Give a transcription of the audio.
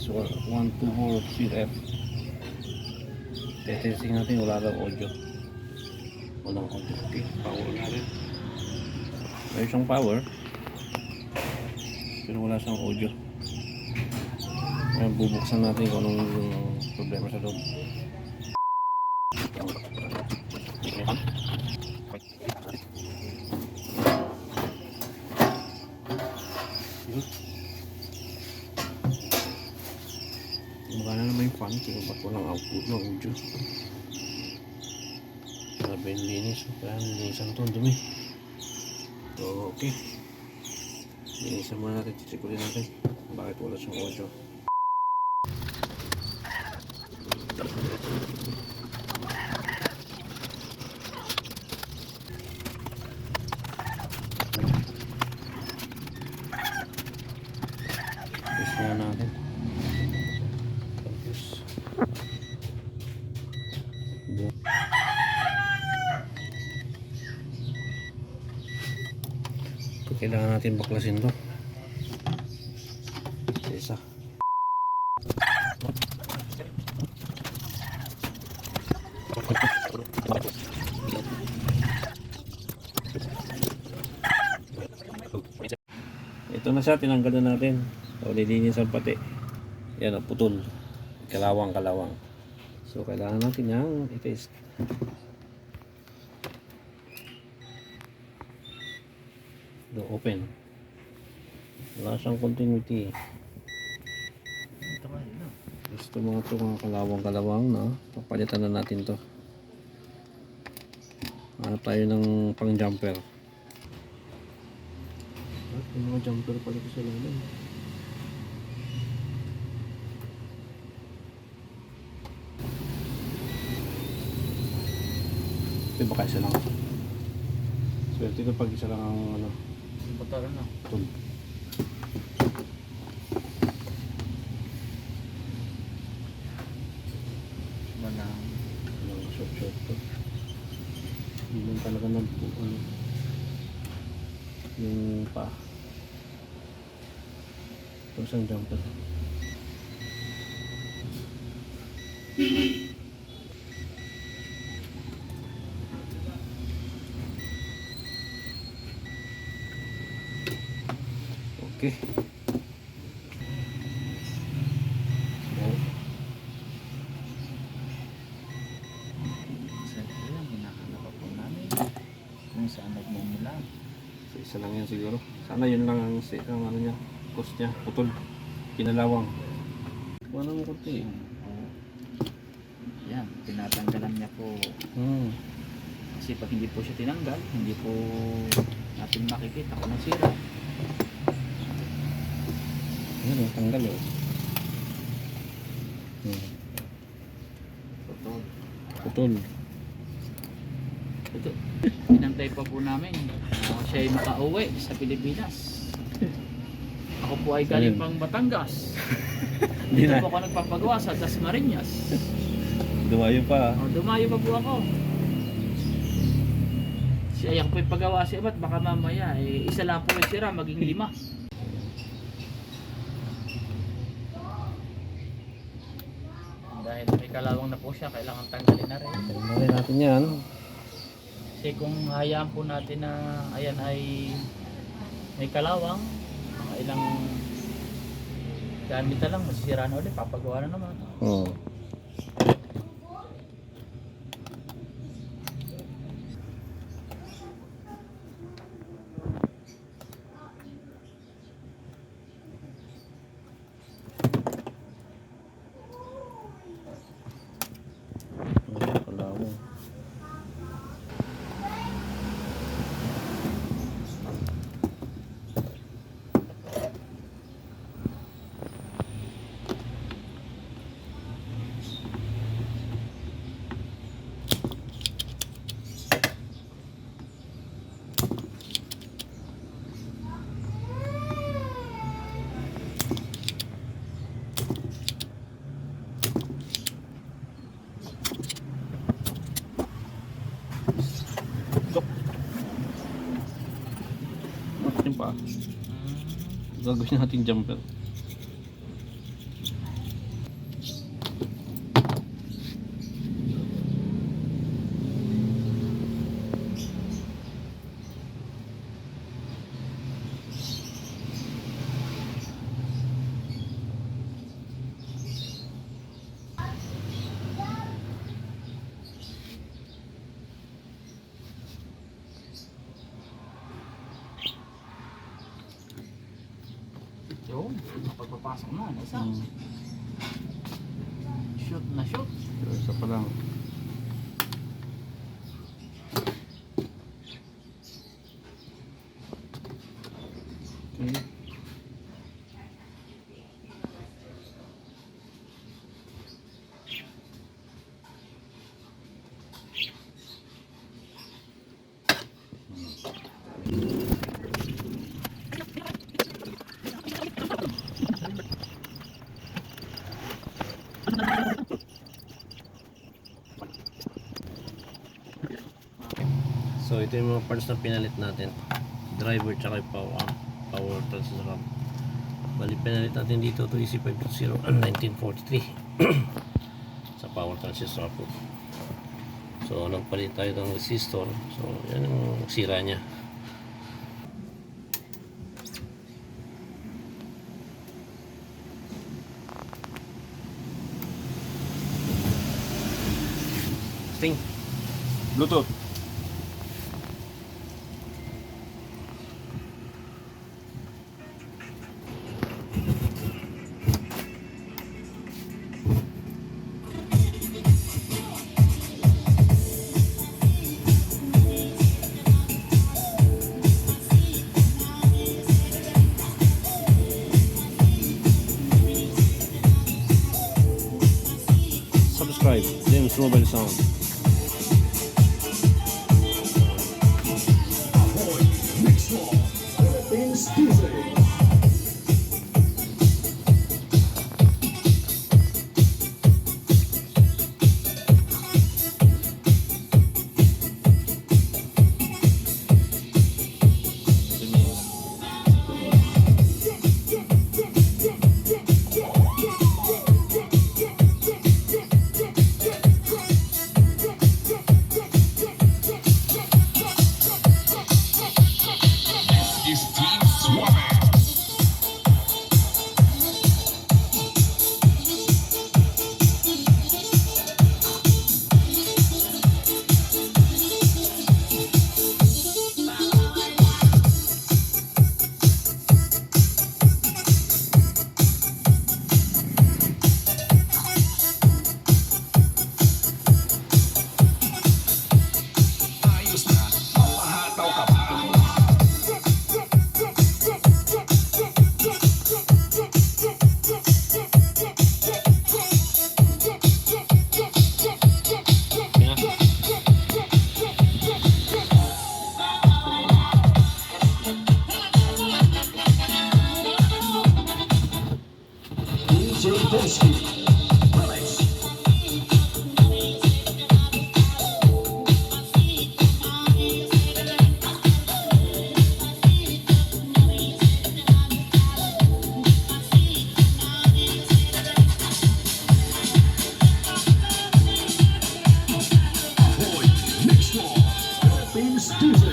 MJE15035 testing natin, wala daw audio, walang audio. Okay, power natin, may siyang power pero wala siyang audio. Ngayon bubuksan natin kung anong problema sa loob. Magana naman yung fan, kaya ba't walang output ng audio? Grabe yung linis, kaya linisan ito, ang dumi. So okay, linisan muna natin, check ulit natin bakit wala siyang audio. Test na natin. Kailangan natin baklasin to isa. Ito na siya, tinanggal na natin. So, lilinisan pati. Yan, putol. Kalawang. So, kailangan natin yung i-test. Do open. Wala siyang continuity. Gusto mga ito, mga kalawang, no? Papalitan na natin to. Hanap tayo ng pang jumper. At yung mga jumper pala ko sa lalim. Ito baka isa lang. Swerte ito pag isa lang ang ano. Bataran na. Tul. Walang short to. Hindi lang talaga ano, yung pa. Ito isang jumper. Okay. Siyempre lang, hinahanap po namin kung saan nagmumula. So, isa lang yan siguro. Sana yun lang ang ano niya, cost niya, putol, kinalawang. Wala mo kunti. Yan, tinatanggalan niya po. Kasi pag hindi po siya tinanggal, hindi po natin makikita kung nasira. Yan, tanggal oh. Putol. Ito, pinantay pa po namin. Siya ay makauwi sa Pilipinas. Ako po ay galing pang Batangas. Dito po ako nagpapagawa sa Dasmariñas. Dumayo pa. Dumayo pa po ako. Siya po ay pagawa siya, ba't baka mamaya isa lang po yung sira, maging 5. Dahil may kalawang na po siya, kailangan tanggalin na rin. Tanggalin natin yan. Kasi kung hayaan po natin na ayan ay may kalawang, mga ilang gamit na lang, masisira na ulit, papagawa na naman. Oo. Gagawin natin jumper. Pagpapasok na, isa. Hmm. Shoot na shoot. Isa pa lang. Okay. So ito yung mga parts na pinalit natin, driver tsaka yung power transistor. Bali pinalit natin dito to EC520 1943 sa power transistor po. So nagpalit tayo ng resistor, so yan ang sira nya. Testing Bluetooth. Subscribe, DemsMobileSound. Philippines DJ.